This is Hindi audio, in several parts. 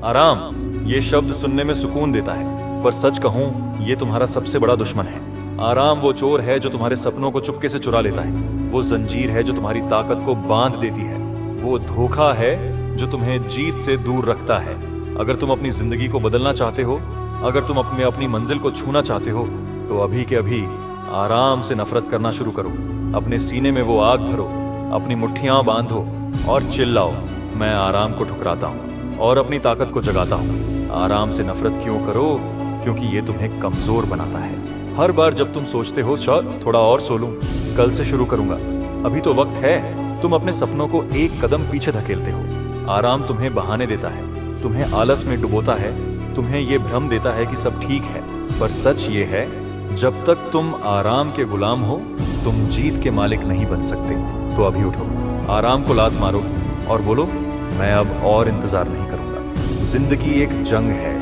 आराम ये शब्द सुनने में सुकून देता है, पर सच कहूं ये तुम्हारा सबसे बड़ा दुश्मन है। आराम वो चोर है जो तुम्हारे सपनों को चुपके से चुरा लेता है। वो जंजीर है जो तुम्हारी ताकत को बांध देती है। वो धोखा है जो तुम्हें जीत से दूर रखता है। अगर तुम अपनी जिंदगी को बदलना चाहते हो, अगर तुम अपनी मंजिल को छूना चाहते हो, तो अभी के अभी आराम से नफरत करना शुरू करो। अपने सीने में वो आग भरो, अपनी मुट्ठियां बांधो और चिल्लाओ, मैं आराम को ठुकराता हूँ और अपनी ताकत को जगाता हूँ। आराम से नफरत क्यों करो? क्योंकि ये तुम्हें कमजोर बनाता है। हर बार जब तुम सोचते हो शायद थोड़ा और सो लूं, कल से शुरू करूंगा, अभी तो वक्त है, तुम अपने सपनों को एक कदम पीछे धकेलते हो। आराम तुम्हें बहाने देता है, तुम्हें आलस में डुबोता है, तुम्हें ये भ्रम देता है कि सब ठीक है। पर सच ये है, जब तक तुम आराम के गुलाम हो, तुम जीत के मालिक नहीं बन सकते। तो अभी उठो, आराम को लात मारो और बोलो, मैं अब और इंतजार नहीं करूंगा। जिंदगी एक जंग है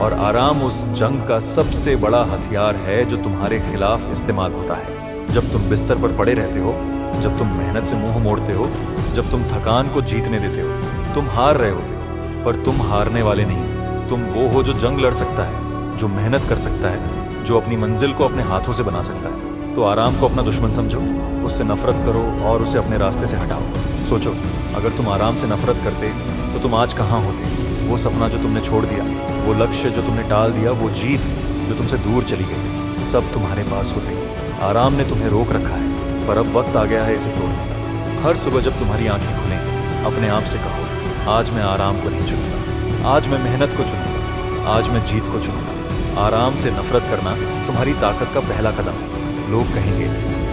और आराम उस जंग का सबसे बड़ा हथियार है जो तुम्हारे खिलाफ इस्तेमाल होता है। जब तुम बिस्तर पर पड़े रहते हो, जब तुम मेहनत से मुंह मोड़ते हो, जब तुम थकान को जीतने देते हो, तुम हार रहे होते हो, पर तुम हारने वाले नहीं। तुम वो हो जो जंग लड़ सकता है, जो मेहनत कर सकता है, जो अपनी मंजिल को अपने हाथों से बना सकता है। तो आराम को अपना दुश्मन समझो, उससे नफरत करो और उसे अपने रास्ते से हटाओ। सोचो, अगर तुम आराम से नफरत करते तो तुम आज कहाँ होते? वो सपना जो तुमने छोड़ दिया, वो लक्ष्य जो तुमने टाल दिया, वो जीत जो तुमसे दूर चली गई, सब तुम्हारे पास होते। आराम ने तुम्हें रोक रखा है, पर अब वक्त आ गया है इसे तोड़ने का। हर सुबह जब तुम्हारी आंखें खुलें, अपने आप से कहो, आज मैं आराम को नहीं चुनूंगा, आज मैं मेहनत को चुनूंगा, आज मैं जीत को चुनूंगा। आराम से नफरत करना तुम्हारी ताकत का पहला कदम है। लोग कहेंगे,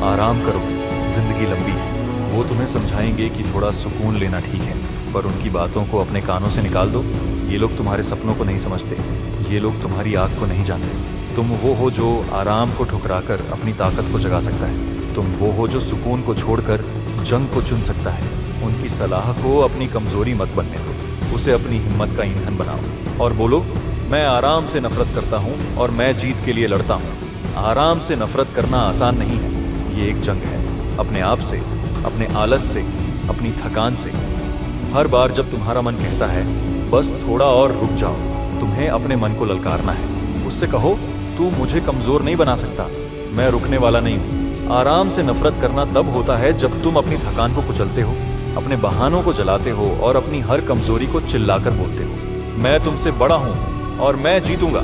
आराम करो, जिंदगी लंबी है। वो तुम्हें समझाएंगे कि थोड़ा सुकून लेना ठीक है, पर उनकी बातों को अपने कानों से निकाल दो। ये लोग तुम्हारे सपनों को नहीं समझते, ये लोग तुम्हारी आग को नहीं जानते। तुम वो हो जो आराम को ठुकराकर अपनी ताकत को जगा सकता है। तुम वो हो जो सुकून को छोड़कर जंग को चुन सकता है। उनकी सलाह को अपनी कमजोरी मत बनने दो, उसे अपनी हिम्मत का ईंधन बनाओ और बोलो, मैं आराम से नफरत करता हूँ और मैं जीत के लिए लड़ता हूँ। आराम से नफरत करना आसान नहीं है, ये एक जंग है, अपने आप से, अपने आलस से, अपनी थकान से। हर बार जब तुम्हारा मन कहता है बस थोड़ा और रुक जाओ, तुम्हें अपने मन को ललकारना है। उससे कहो, तू मुझे कमजोर नहीं बना सकता, मैं रुकने वाला नहीं हूँ। आराम से नफरत करना तब होता है जब तुम अपनी थकान को कुचलते हो, अपने बहानों को जलाते हो और अपनी हर कमजोरी को चिल्लाकर बोलते हो, मैं तुमसे बड़ा हूँ और मैं जीतूंगा।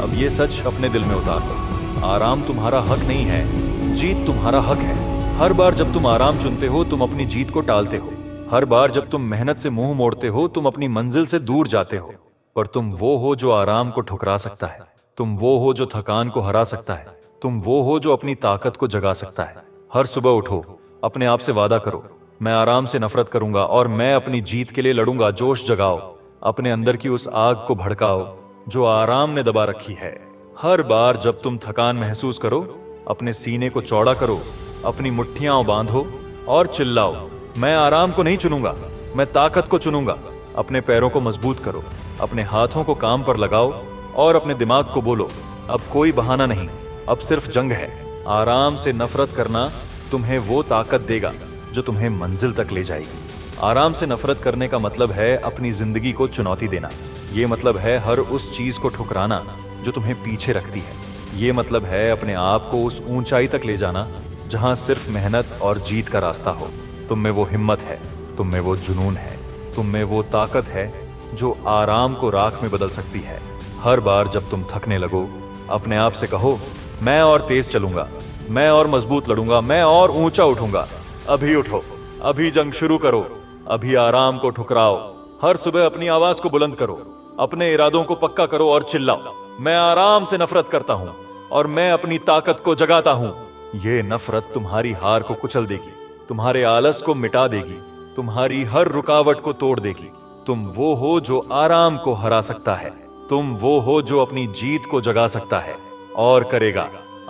अब ये सच अपने दिल में उतार लो, आराम तुम्हारा हक नहीं है, जीत तुम्हारा हक है। हर बार जब तुम आराम चुनते हो, तुम अपनी जीत को टालते हो। हर बार जब तुम मेहनत से मुंह मोड़ते हो, तुम अपनी मंजिल से दूर जाते हो। पर तुम वो हो जो आराम को ठुकरा सकता है, तुम वो हो जो थकान को हरा सकता है, तुम वो हो जो अपनी ताकत को जगा सकता है। हर सुबह उठो, अपने आप से वादा करो, मैं आराम से नफरत करूंगा और मैं अपनी जीत के लिए लड़ूंगा। जोश जगाओ, अपने अंदर की उस आग को भड़काओ जो आराम ने दबा रखी है। हर बार जब तुम थकान महसूस करो, अपने सीने को चौड़ा करो, अपनी मुट्ठियां बांधो और चिल्लाओ, मैं आराम को नहीं चुनूंगा, मैं ताकत को चुनूंगा। अपने पैरों को मजबूत करो, अपने हाथों को काम पर लगाओ और अपने दिमाग को बोलो, अब कोई बहाना नहीं, अब सिर्फ जंग है। आराम से नफरत करना तुम्हें वो ताकत देगा जो तुम्हें मंजिल तक ले जाएगी। आराम से नफरत करने का मतलब है अपनी जिंदगी को चुनौती देना। ये मतलब है हर उस चीज को ठुकराना जो तुम्हें पीछे रखती है। ये मतलब है अपने आप को उस ऊंचाई तक ले जाना जहां सिर्फ मेहनत और जीत का रास्ता हो। तुम में वो हिम्मत है, तुम में वो जुनून है, तुम में वो ताकत है जो आराम को राख में बदल सकती है। हर बार जब तुम थकने लगो, अपने आप से कहो, मैं और तेज चलूंगा, मैं और मजबूत लड़ूंगा, मैं और ऊंचा उठूंगा। अभी उठो, अभी जंग शुरू करो, अभी आराम को ठुकराओ। हर सुबह अपनी आवाज को बुलंद करो, अपने इरादों को पक्का करो और चिल्लाओ, मैं आराम से नफरत करता हूं और मैं अपनी ताकत को जगाता हूं। ये नफरत तुम्हारी हार को कुचल देगी, तुम्हारे आलस को मिटा देगी, तुम्हारी हर रुकावट को तोड़ देगी। तुम वो हो जो आराम को हरा सकता है, तुम वो हो जो अपनी जीत को जगा सकता है और करेगा।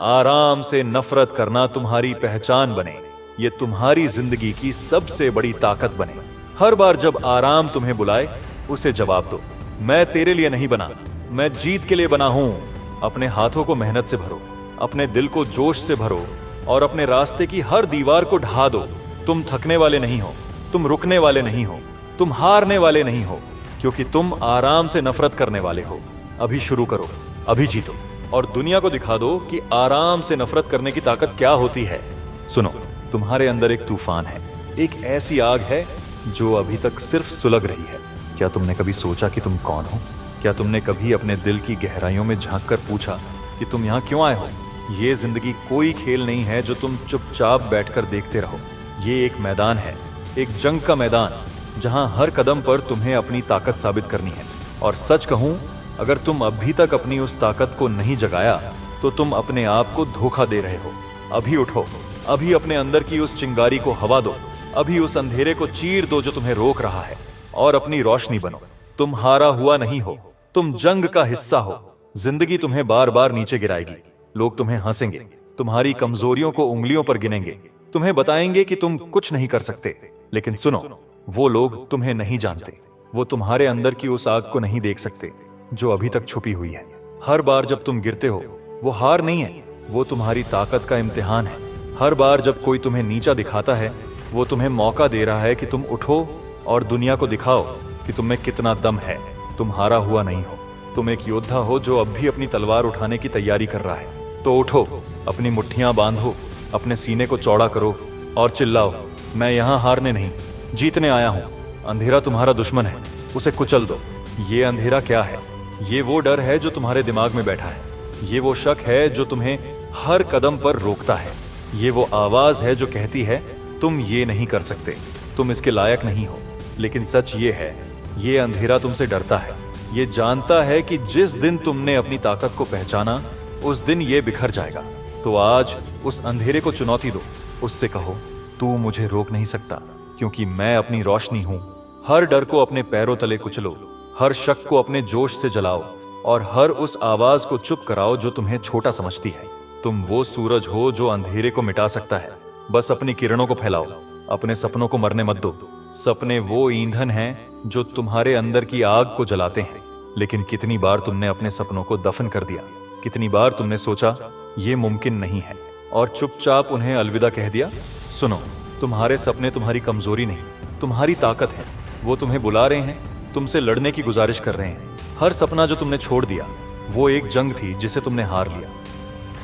आराम से नफरत करना तुम्हारी पहचान बने, ये तुम्हारी जिंदगी की सबसे बड़ी ताकत बने। हर बार जब आराम तुम्हें बुलाए, उसे जवाब दो, मैं तेरे लिए नहीं बना, मैं जीत के लिए बना हूं। अपने हाथों को मेहनत से भरो, अपने दिल को जोश से भरो और अपने रास्ते की हर दीवार को ढा दो। तुम थकने वाले नहीं हो, तुम रुकने वाले नहीं हो, तुम हारने वाले नहीं हो, क्योंकि तुम आराम से नफरत करने वाले हो। अभी शुरू करो, अभी जीतो और दुनिया को दिखा दो कि आराम से नफरत करने की ताकत क्या होती है। सुनो, तुम्हारे अंदर एक तूफान है, एक ऐसी आग है जो अभी तक सिर्फ सुलग रही है। क्या तुमने कभी सोचा कि तुम कौन हो? क्या तुमने कभी अपने दिल की गहराइयों में झांककर पूछा कि तुम यहाँ क्यों आए हो? ये जिंदगी कोई खेल नहीं है जो तुम चुपचाप बैठकर देखते रहो। ये एक मैदान है, एक जंग का मैदान, जहां हर कदम पर तुम्हें अपनी ताकत साबित करनी है। और सच कहूं, अगर तुम अभी तक अपनी उस ताकत को नहीं जगाया तो तुम अपने आप को धोखा दे रहे हो। अभी उठो, अभी अपने अंदर की उस चिंगारी को हवा दो, अभी उस अंधेरे को चीर दो जो तुम्हें रोक रहा है, और अपनी रोशनी बनो। तुम हारा हुआ नहीं हो, तुम जंग का हिस्सा हो। जिंदगी तुम्हें बार बार नीचे गिराएगी, लोग तुम्हें हंसेंगे, तुम्हारी कमजोरियों को उंगलियों पर गिनेंगे, तुम्हें बताएंगे कि तुम कुछ नहीं कर सकते। लेकिन सुनो, वो लोग तुम्हें नहीं जानते, वो तुम्हारे अंदर की उस आग को नहीं देख सकते जो अभी तक छुपी हुई है। हर बार जब तुम गिरते हो, वो हार नहीं है, वो तुम्हारी ताकत का इम्तिहान है। हर बार जब कोई तुम्हें नीचा दिखाता है, वो तुम्हें मौका दे रहा है कि तुम उठो और दुनिया को दिखाओ कि तुम में कितना दम है। तुम हारा हुआ नहीं हो, तुम एक योद्धा हो जो अब भी अपनी तलवार उठाने की तैयारी कर रहा है। तो उठो, अपनी मुट्ठियां बांधो, अपने सीने को चौड़ा करो और चिल्लाओ, मैं यहाँ हारने नहीं, जीतने आया हूँ। अंधेरा तुम्हारा दुश्मन है, उसे कुचल दो। ये अंधेरा क्या है? ये वो डर है जो तुम्हारे दिमाग में बैठा है। ये वो शक है जो तुम्हें हर कदम पर रोकता है। ये वो आवाज है जो कहती है तुम ये नहीं कर सकते, तुम इसके लायक नहीं हो। लेकिन सच ये है, ये अंधेरा तुमसे डरता है। ये जानता है कि जिस दिन तुमने अपनी ताकत को पहचाना, उस दिन ये बिखर जाएगा। तो आज उस अंधेरे को चुनौती दो, उससे कहो, तू मुझे रोक नहीं सकता, क्योंकि मैं अपनी रोशनी हूं। हर डर को अपने पैरों तले कुचलो, हर शक को अपने जोश से जलाओ, और हर उस आवाज को चुप कराओ जो तुम्हें छोटा समझती है। तुम वो सूरज हो जो अंधेरे को मिटा सकता है। बस अपनी किरणों को फैलाओ, अपने सपनों को मरने मत दो। सपने वो ईंधन हैं जो तुम्हारे अंदर की आग को जलाते हैं। लेकिन कितनी बार तुमने अपने सपनों को दफन कर दिया? कितनी बार तुमने सोचा ये मुमकिन नहीं है और चुपचाप उन्हें अलविदा कह दिया? सुनो, तुम्हारे सपने तुम्हारी कमजोरी नहीं, तुम्हारी ताकत है। वो तुम्हें बुला रहे हैं, तुमसे लड़ने की गुजारिश कर रहे हैं। हर सपना जो तुमने छोड़ दिया, वो एक जंग थी जिसे तुमने हार लिया।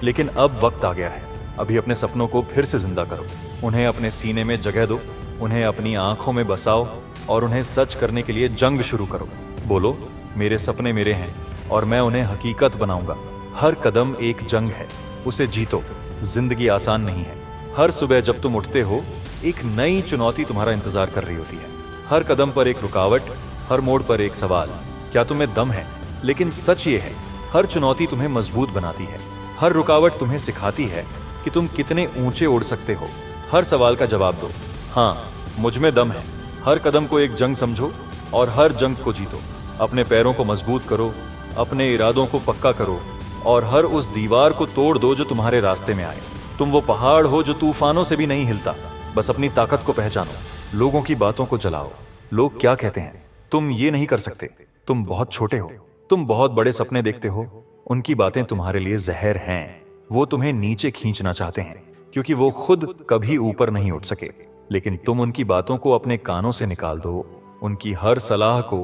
लेकिन अब वक्त आ गया है, अभी अपने सपनों को फिर से जिंदा करो। उन्हें अपने सीने में जगह दो, उन्हें अपनी आंखों में बसाओ और उन्हें सच करने के लिए जंग शुरू करो। बोलो, मेरे सपने मेरे हैं और मैं उन्हें हकीकत बनाऊंगा। हर कदम एक जंग है, उसे जीतो। जिंदगी आसान नहीं है। हर सुबह जब तुम उठते हो, एक नई चुनौती तुम्हारा इंतजार कर रही होती है। हर कदम पर एक रुकावट, हर मोड़ पर एक सवाल, क्या तुम्हें दम है? लेकिन सच ये है, हर चुनौती तुम्हें मजबूत बनाती है। हर रुकावट तुम्हें सिखाती है कि तुम कितने ऊंचे उड़ सकते हो। हर सवाल का जवाब दो, हाँ, मुझ में दम है। हर कदम को एक जंग समझो और हर जंग को जीतो। अपने पैरों को मजबूत करो, अपने इरादों को पक्का करो और हर उस दीवार को तोड़ दो जो तुम्हारे रास्ते में आए। तुम वो पहाड़ हो जो तूफानों से भी नहीं हिलता। बस अपनी ताकत को पहचानो, लोगों की बातों को जलाओ। लोग क्या कहते हैं? तुम ये नहीं कर सकते, तुम बहुत छोटे हो, तुम बहुत बड़े सपने देखते हो। उनकी बातें तुम्हारे लिए जहर हैं। वो तुम्हें नीचे खींचना चाहते हैं क्योंकि वो खुद कभी ऊपर नहीं उठ सके। लेकिन तुम उनकी बातों को अपने कानों से निकाल दो, उनकी हर सलाह को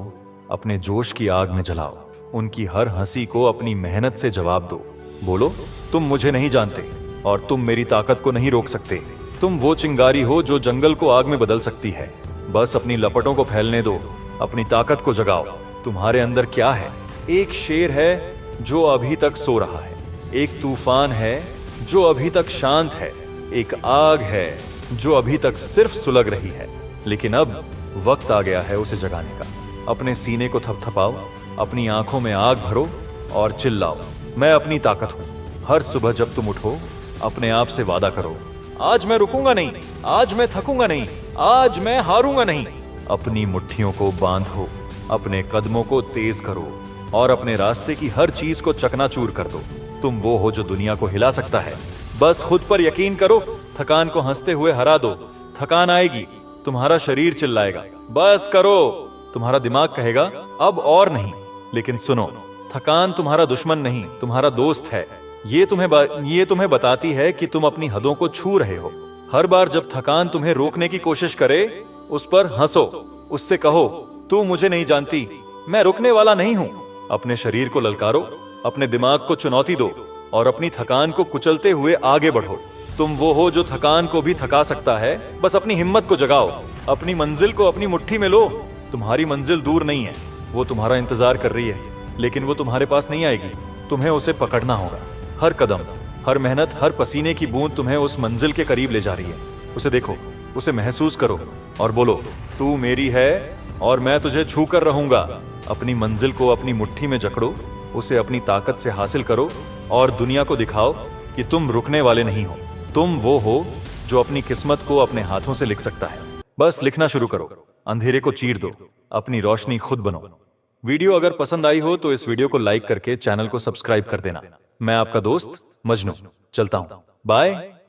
अपने जोश की आग में जलाओ, उनकी हर हंसी को अपनी मेहनत से जवाब दो। बोलो, तुम मुझे नहीं जानते और तुम मेरी ताकत को नहीं रोक सकते। तुम वो चिंगारी हो जो जंगल को आग में बदल सकती है। बस अपनी लपटों को फैलने दो, अपनी ताकत को जगाओ। तुम्हारे अंदर क्या है? एक शेर है जो अभी तक सो रहा है, एक तूफान है जो अभी तक शांत है, एक आग है जो अभी तक सिर्फ सुलग रही है। लेकिन अब वक्त आ गया है उसे जगाने का। अपने सीने को थपथपाओ, अपनी आंखों में आग भरो और चिल्लाओ, मैं अपनी ताकत हूं। हर सुबह जब तुम उठो, अपने आप से वादा करो, आज मैं रुकूंगा नहीं, आज मैं थकूंगा नहीं, आज मैं हारूंगा नहीं। अपनी मुट्ठियों को बांधो, अपने कदमों को तेज करो और अपने रास्ते की हर चीज को चकनाचूर कर दो। तुम वो हो जो दुनिया को हिला सकता है। बस खुद पर यकीन करो, थकान को हंसते हुए हरा दो। थकान आएगी, तुम्हारा शरीर चिल्लाएगा, बस करो। तुम्हारा दिमाग कहेगा, अब और नहीं। लेकिन सुनो, थकान तुम्हारा दुश्मन नहीं, तुम्हारा दोस्त है। ये तुम्हें बताती है कि तुम अपनी हदों को छू रहे हो। हर बार जब थकान तुम्हें रोकने की कोशिश करे, उस पर हंसो, उससे कहो, तू मुझे नहीं जानती मैं रुकने वाला नहीं हूं। अपने शरीर को ललकारो, अपने दिमाग को चुनौती दो और अपनी थकान को कुचलते हुए आगे बढ़ो। तुम वो हो जो थकान को भी थका सकता है, बस अपनी हिम्मत को जगाओ। अपनी मंजिल को अपनी मुट्ठी में लो। तुम्हारी मंजिल दूर नहीं है, वो तुम्हारा इंतजार कर रही है, लेकिन वो तुम्हारे पास नहीं आएगी। तुम्हें उसे पकड़ना होगा। हर कदम, हर मेहनत, हर पसीने की बूंद तुम्हें उस मंजिल के करीब ले जा रही है। उसे देखो, उसे महसूस करो और बोलो, तू मेरी है और मैं तुझे छू कर रहूंगा। अपनी मंजिल को अपनी मुट्ठी में जकड़ो, उसे अपनी ताकत से हासिल करो और दुनिया को दिखाओ कि तुम रुकने वाले नहीं हो। तुम वो हो जो अपनी किस्मत को अपने हाथों से लिख सकता है। बस लिखना शुरू करो, अंधेरे को चीर दो, अपनी रोशनी खुद बनो। वीडियो अगर पसंद आई हो तो इस वीडियो को लाइक करके चैनल को सब्सक्राइब कर देना। मैं आपका दोस्त मजनू चलता हूं। बाय।